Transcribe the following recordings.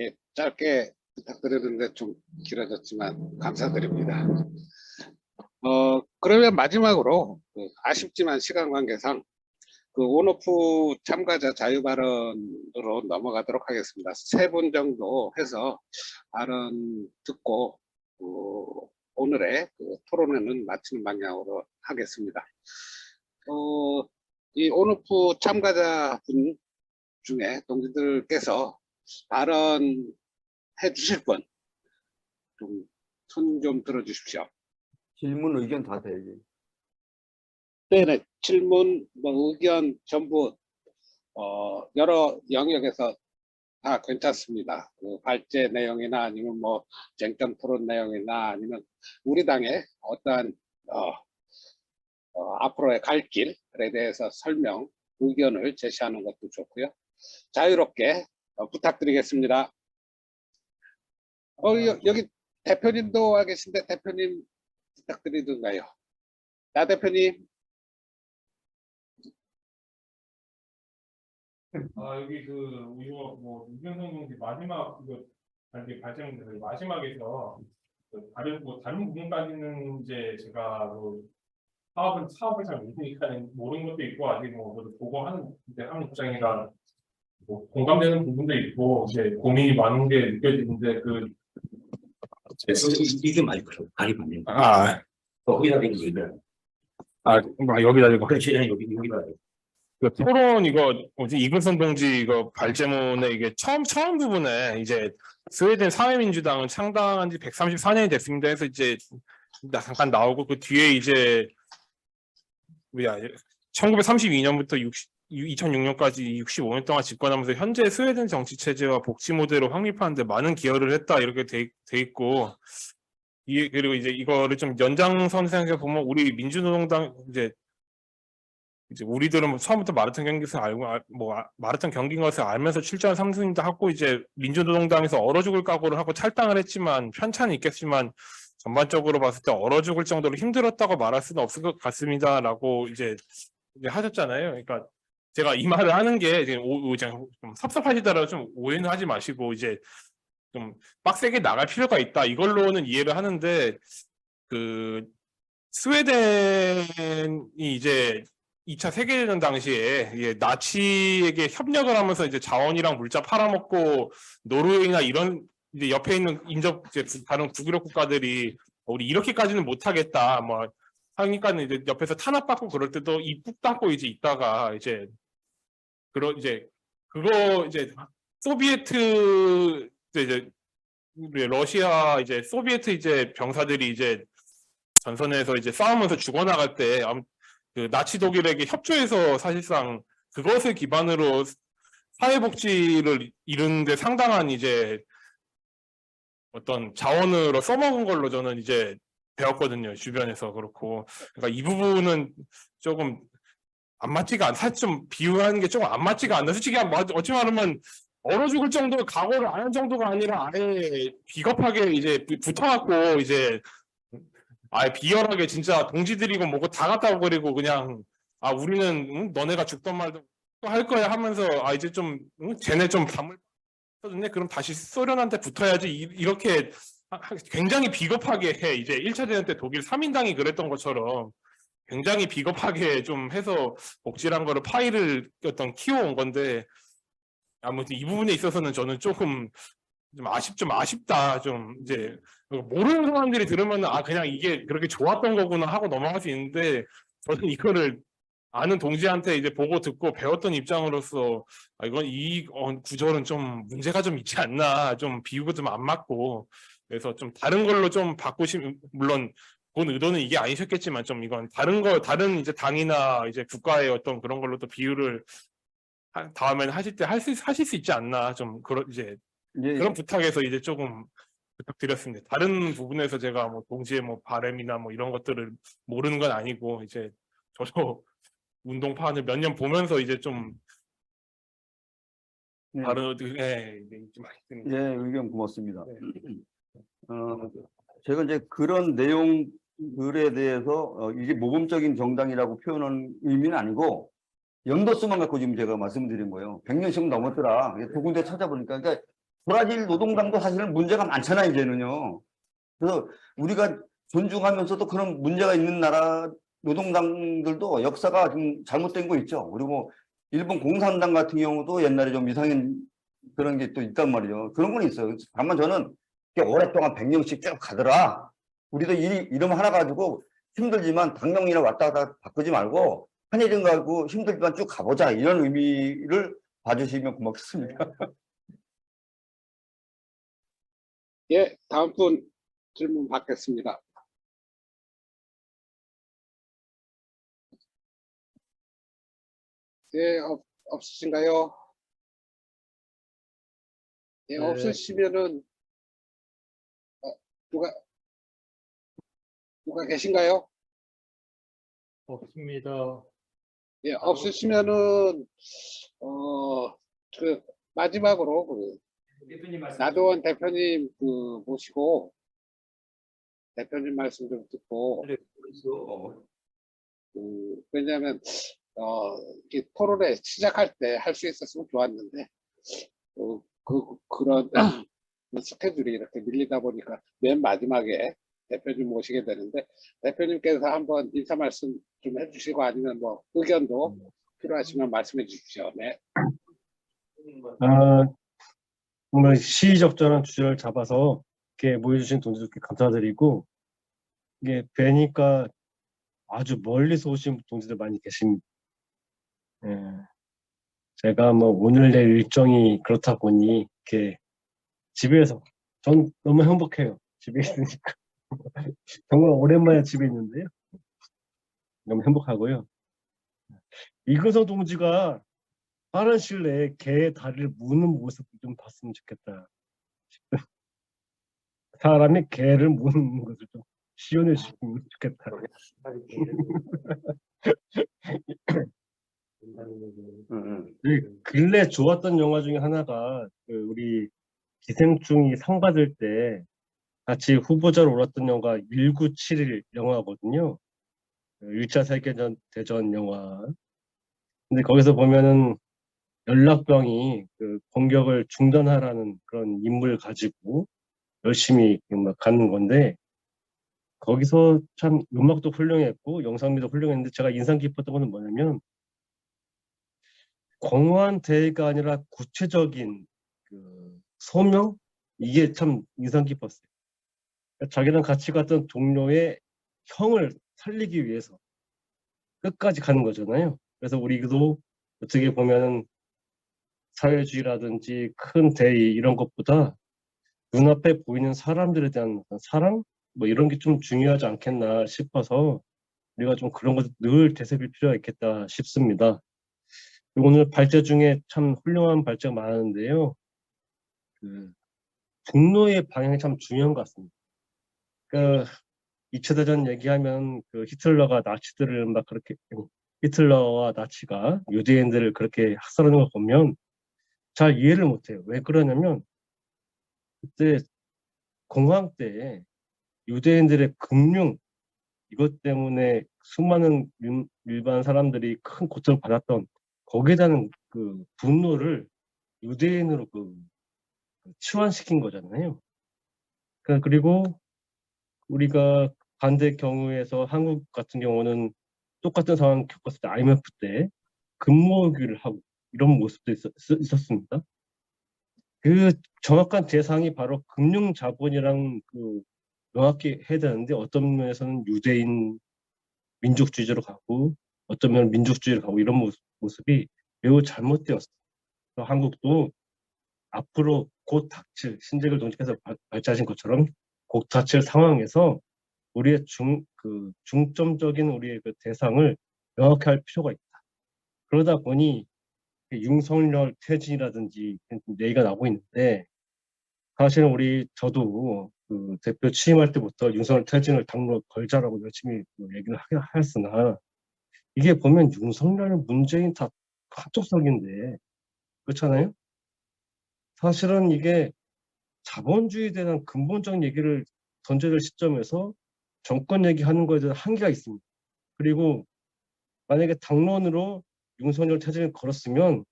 예, 짧게 부탁드리는데 좀 길어졌지만 감사드립니다. 그러면 마지막으로 아쉽지만 시간 관계상 온오프 참가자 자유 발언으로 넘어가도록 하겠습니다. 3분 정도 해서 발언 듣고 오늘의 토론회는 마치는 방향으로 하겠습니다. 이 온오프 참가자분 중에 동지들께서 발언해 주실 분 좀 손 좀 들어주십시오. 질문 의견 다 되지. 네네, 질문 의견 전부 여러 영역에서 다 괜찮습니다. 발제 내용이나 아니면 쟁점 토론 내용이나 아니면 우리 당의 어떠한 앞으로의 갈 길에 대해서 설명 의견을 제시하는 것도 좋고요. 자유롭게 부탁드리겠습니다. 여기 대표님도 와 계신데 대표님 부탁드리던가요? 나 대표님. 여기 이거 윤경선 동지 마지막 이거 발제문제 마지막에서 다른 부분까지는 이제 제가 사업을 잘 모르는 것도 있고 아직 보고 하는 입장이라 공감되는 부분도 있고 이제 고민이 많은 게 느껴지는데 이게 마이크로 다리 반대. 거기다 대고 얘기해. 여기다 대고. 그렇지, 여기다 대고. 토론 이근선 동지 이거 발제문에 이게 처음 부분에 이제 스웨덴 사회민주당은 창당한 지 134년이 됐습니다 해서 이제 잠깐 나오고 그 뒤에 이제 1932년부터 2006년까지 65년 동안 집권하면서 현재 스웨덴 정치 체제와 복지 모델을 확립하는 데 많은 기여를 했다 이렇게 돼 있고 그리고 이제 이거를 좀 연장선 생각해 보면 우리 민주노동당 이제 우리들은 처음부터 마라톤 경기에서 알고 마라톤 경기인 것을 알면서 출전 3승도 하고 이제 민주노동당에서 얼어 죽을 각오를 하고 탈당을 했지만 편차는 있겠지만 전반적으로 봤을 때 얼어 죽을 정도로 힘들었다고 말할 수는 없을 것 같습니다라고 이제 하셨잖아요. 그러니까 제가 이 말을 하는 게 좀 섭섭하시더라도 좀 오해는 하지 마시고 이제 좀 빡세게 나갈 필요가 있다 이걸로는 이해를 하는데 스웨덴이 이제 2차 세계대전 당시에 나치에게 협력을 하면서 이제 자원이랑 물자 팔아먹고 노르웨이나 이런 이제 옆에 있는 다른 북유럽 국가들이 우리 이렇게까지는 못하겠다 하니까는 이제 옆에서 탄압받고 그럴 때도 입국 닫고 이제 있다가 그거 소비에트 러시아 소비에트 병사들이 전선에서 싸우면서 죽어나갈 때 나치 독일에게 협조해서 사실상 그것을 기반으로 사회복지를 이루는데 상당한 어떤 자원으로 써먹은 걸로 저는 배웠거든요. 주변에서 그렇고. 그러니까 이 부분은 조금 안 맞지가 않다. 좀 비유하는 게 조금 안 맞지가 않나. 솔직히 어찌 말하면 얼어 죽을 정도 각오를 안 한 정도가 아니라 아예 비겁하게 붙어갖고 아예 비열하게 진짜 동지들이고 뭐고 다 갖다 버리고 그냥 우리는 너네가 죽던 말도 할 거야 하면서 이제 좀 쟤네 좀 담을 네 그럼 다시 소련한테 붙어야지 이렇게 굉장히 비겁하게 해. 이제 1차 대전 때 독일 3인당이 그랬던 것처럼 굉장히 비겁하게 좀 해서 복지란 거를 파일을 키워온 건데 아무튼 이 부분에 있어서는 저는 조금 좀 아쉽다. 좀 모르는 사람들이 들으면 그냥 이게 그렇게 좋았던 거구나 하고 넘어갈 수 있는데 저는 이거를 아는 동지한테 보고 듣고 배웠던 입장으로서 이 구절은 좀 문제가 좀 있지 않나, 좀 비유가 좀 안 맞고 그래서 좀 다른 걸로 좀 물론 본 의도는 이게 아니셨겠지만 좀 이건 다른 당이나 국가의 어떤 그런 걸로 또 비유를 다음에는 하실 때 하실 수 있지 않나, 좀 그런 부탁에서 조금 부탁드렸습니다. 다른 부분에서 제가 동지의 바램이나 이런 것들을 모르는 건 아니고 저도 운동판을 몇 년 보면서 좀 다른 좀 의견 고맙습니다. 제가 그런 내용들에 대해서 이게 모범적인 정당이라고 표현하는 의미는 아니고 연도수만 갖고 지금 제가 말씀드린 거예요. 100년씩 넘었더라. 두 군데 찾아보니까. 그러니까 브라질 노동당도 사실은 문제가 많잖아, 이제는요. 그래서 우리가 존중하면서도 그런 문제가 있는 나라 노동당들도 역사가 좀 잘못된 거 있죠. 그리고 일본 공산당 같은 경우도 옛날에 좀 이상한 그런 게 또 있단 말이죠. 그런 건 있어요. 다만 저는 오랫동안 100년씩 쭉 가더라. 우리도 이름 하나 가지고 힘들지만 당명이나 왔다 갔다 바꾸지 말고 한일인 가지고 힘들지만 쭉 가보자. 이런 의미를 봐주시면 고맙겠습니다. 예, 다음 분 질문 받겠습니다. 예, 없으신가요? 예, 네. 없으시면은 누가 계신가요? 없습니다. 예, 없으시면은 그 마지막으로 나도원 대표님 모시고 대표님 말씀 좀 듣고 왜냐하면 이 토론회 시작할 때 할 수 있었으면 좋았는데 그런 스케줄이 이렇게 밀리다 보니까 맨 마지막에 대표님 모시게 되는데 대표님께서 한번 인사 말씀 좀 해주시고 아니면 뭐 의견도 필요하시면 말씀해 주십시오. 네. 정말 시의적절한 주제를 잡아서 이렇게 모여주신 동지들께 감사드리고, 이게 뵈니까 아주 멀리서 오신 동지들 많이 계십니다. 예. 제가 뭐 오늘 내 일정이 그렇다 보니 이렇게 집에서 전 너무 행복해요. 집에 있으니까 정말 오랜만에 집에 있는데요. 너무 행복하고요. 이근성 동지가 빠른 시일 내에 개의 다리를 무는 모습 좀 봤으면 좋겠다. 사람이 개를 무는 것을 좀 시연해 주시면 좋겠다. 근래 좋았던 영화 중에 하나가 우리 기생충이 상 받을 때 같이 후보자로 올랐던 영화가 1971 영화거든요. 1차 세계대전 영화. 근데 거기서 보면은 연락병이 공격을 중단하라는 그런 임무를 가지고 열심히 막 가는 건데, 거기서 참 음악도 훌륭했고 영상미도 훌륭했는데 제가 인상 깊었던 것은 뭐냐면 공허한 대의가 아니라 구체적인 소명? 이게 참 인상 깊었어요. 자기랑 같이 갔던 동료의 형을 살리기 위해서 끝까지 가는 거잖아요. 그래서 우리도 어떻게 보면은 사회주의라든지 큰 대의 이런 것보다 눈앞에 보이는 사람들에 대한 사랑? 뭐 이런 게 좀 중요하지 않겠나 싶어서 우리가 좀 그런 것을 늘 되새길 필요가 있겠다 싶습니다. 오늘 발제 중에 참 훌륭한 발제가 많은데요. 분노의 방향이 참 중요한 것 같습니다. 2차 대전 얘기하면 히틀러가 나치들을 막 그렇게, 히틀러와 나치가 유대인들을 그렇게 학살하는 걸 보면 잘 이해를 못해요. 왜 그러냐면 그때 공황 때 유대인들의 금융, 이것 때문에 수많은 일반 사람들이 큰 고통을 받았던 거기에 대한 분노를 유대인으로 치환시킨 거잖아요. 그리고 우리가 반대 경우에서 한국 같은 경우는 똑같은 상황 겪었을 때 IMF 때 근무기를 하고 이런 모습도 있었습니다. 그 정확한 대상이 바로 금융 자본이랑 명확히 해야 되는데 어떤 면에서는 유대인 민족주의로 가고 어떤 면은 민족주의로 가고 이런 모습이 매우 잘못되었어요. 한국도 앞으로 곧 닥칠 신재글 동지께서 발제하신 것처럼 곧 닥칠 상황에서 우리의 중점적인 우리의 대상을 명확히 할 필요가 있다. 그러다 보니 윤석열 퇴진이라든지 얘기가 나오고 있는데, 사실은 저도 대표 취임할 때부터 윤석열 퇴진을 당로 걸자라고 열심히 얘기를 하였으나 이게 보면 윤석열, 문재인 다 한쪽석인데 그렇잖아요? 사실은 이게 자본주의에 대한 근본적인 얘기를 던져야 될 시점에서 정권 얘기하는 거에 대한 한계가 있습니다. 그리고 만약에 당론으로 윤석열 퇴진을 걸었으면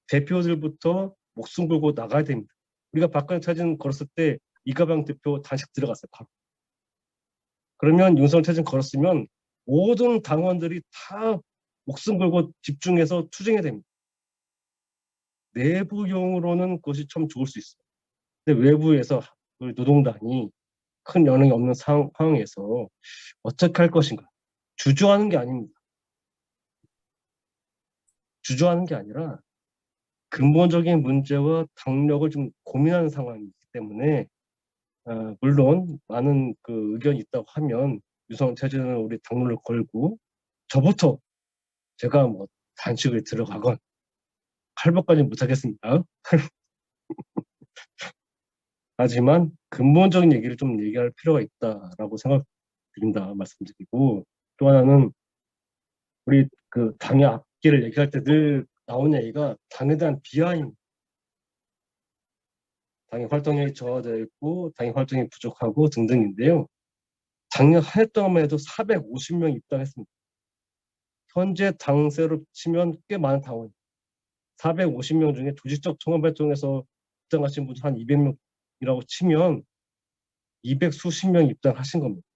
대표들부터 목숨 걸고 나가야 됩니다. 우리가 박근혜 퇴진 걸었을 때 이가방 대표 단식 들어갔어요. 바로. 그러면 윤석열 퇴진 걸었으면 모든 당원들이 다 목숨 걸고 집중해서 투쟁해야 됩니다. 내부용으로는 그것이 참 좋을 수 있어요. 근데 외부에서 우리 노동당이 큰 영향이 없는 상황에서 어떻게 할 것인가. 주저하는 게 아닙니다. 주저하는 게 아니라 근본적인 문제와 당력을 좀 고민하는 상황이기 때문에 물론 많은 그 의견이 있다고 하면 유성 체제는 우리 당론을 걸고 저부터 제가 뭐 단식을 들어가건 할복까지는 못하겠습니다. 하지만 근본적인 얘기를 좀 얘기할 필요가 있다라고 생각드린다 말씀드리고 또 하나는 우리 그 당의 앞길을 얘기할 때 늘 나오는 얘기가 당에 대한 비하임 당의 활동량이 저하되어 있고 당의 활동이 부족하고 등등인데요. 작년 한 해 동안만 해도 450명 입당했습니다. 현재 당세로 치면 꽤 많은 당원 450명 중에 조직적 통합 활동에서 입당하신 분들 한 200명이라고 치면 200 수십 명 입당하신 겁니다.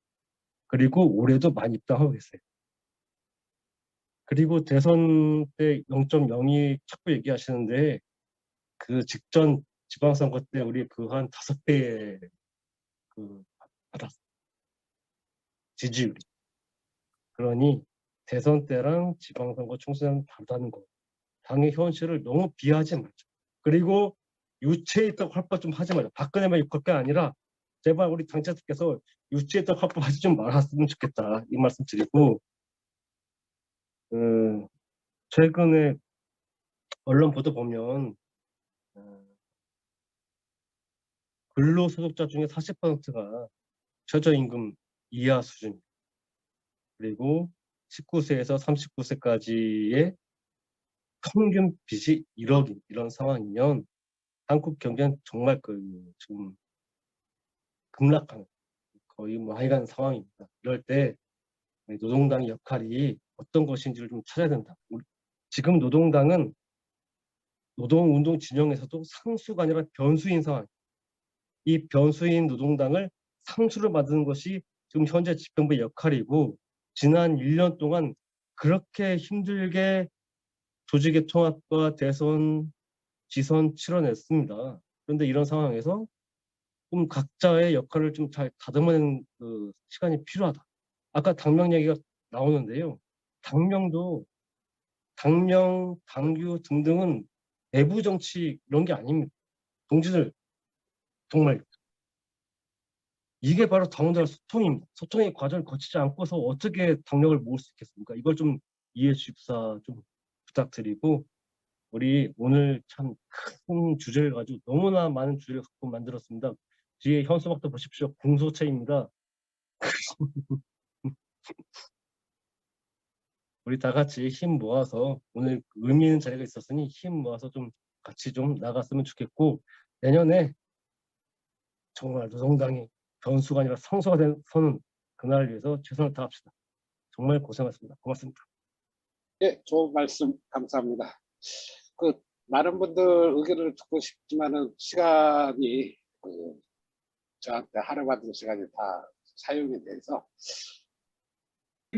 그리고 올해도 많이 입당하고 계세요. 그리고 대선 때 0.02 자꾸 얘기하시는데 그 직전 지방선거 때 우리 그 한 5배 그 받았어요. 지지율이. 그러니 대선 때랑 지방선거 총선은 다르다는 거. 당의 현실을 너무 비하하지 말자. 그리고 유체이득 활법 좀 하지 말자. 박근혜만 욕할 게 아니라 제발 우리 당자들께서 유체이득 활법 하지 좀 말았으면 좋겠다. 이 말씀 드리고 최근에 언론 보도 보면 근로소득자 중에 40%가 최저임금 이하 수준 그리고 19세에서 39세까지의 평균 빚이 1억인 이런 상황이면 한국 경제는 정말 지금 급락하는 거의 뭐 하여간 상황입니다. 이럴 때 노동당의 역할이 어떤 것인지를 좀 찾아야 된다. 지금 노동당은 노동운동 진영에서도 상수가 아니라 변수인 상황. 이 변수인 노동당을 상수로 만드는 것이 지금 현재 집행부의 역할이고 지난 1년 동안 그렇게 힘들게 조직의 통합과 대선, 지선 치러냈습니다. 그런데 이런 상황에서 좀 각자의 역할을 좀 잘 다듬어내는 그 시간이 필요하다. 아까 당명 얘기가 나오는데요. 당명도 당명, 당규 등등은 내부 정치 이런 게 아닙니다. 동지들 정말 이게 바로 당원들의 소통입니다. 소통의 과정을 거치지 않고서 어떻게 당력을 모을 수 있겠습니까? 이걸 좀 이해해 주십사 좀 부탁드리고 우리 오늘 참 큰 주제를 가지고 너무나 많은 주제를 갖고 만들었습니다. 뒤에 현수막도 보십시오. 공소체입니다. 우리 다 같이 힘 모아서 오늘 의미 있는 자리가 있었으니 힘 모아서 좀 같이 좀 나갔으면 좋겠고 내년에 정말 노동당이 변수가 아니라 상수가 서는 그날을 위해서 최선을 다합시다. 정말 고생하셨습니다. 고맙습니다. 예, 좋은 말씀 감사합니다. 많은 분들 의견을 듣고 싶지만은 시간이 저한테 하루 받은 시간이 다 사용이 돼서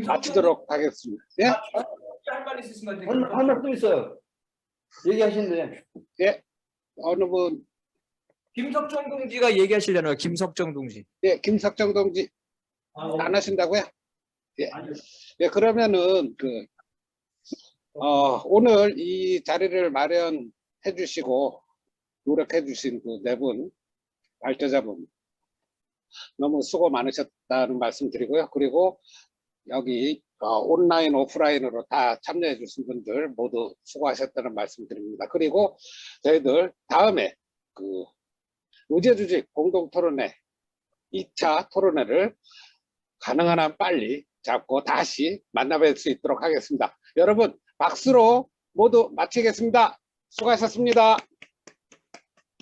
마치도록 하겠습니다. 예? 할 말 있으신 건데. 할 말도 있어요. 얘기하시는데. 예? 어느 분? 김석정 동지가 얘기하시려나요? 김석정 동지. 예, 김석정 동지 안 하신다고요? 예. 예, 그러면은 오늘 이 자리를 마련해 주시고 노력해 주신 그 네 분 발제자분 너무 수고 많으셨다는 말씀 드리고요. 그리고 여기 온라인 오프라인으로 다 참여해 주신 분들 모두 수고하셨다는 말씀 드립니다. 그리고 저희들 다음에 의제주직 공동토론회 2차 토론회를 가능한 한 빨리 잡고 다시 만나뵐 수 있도록 하겠습니다. 여러분 박수로 모두 마치겠습니다. 수고하셨습니다.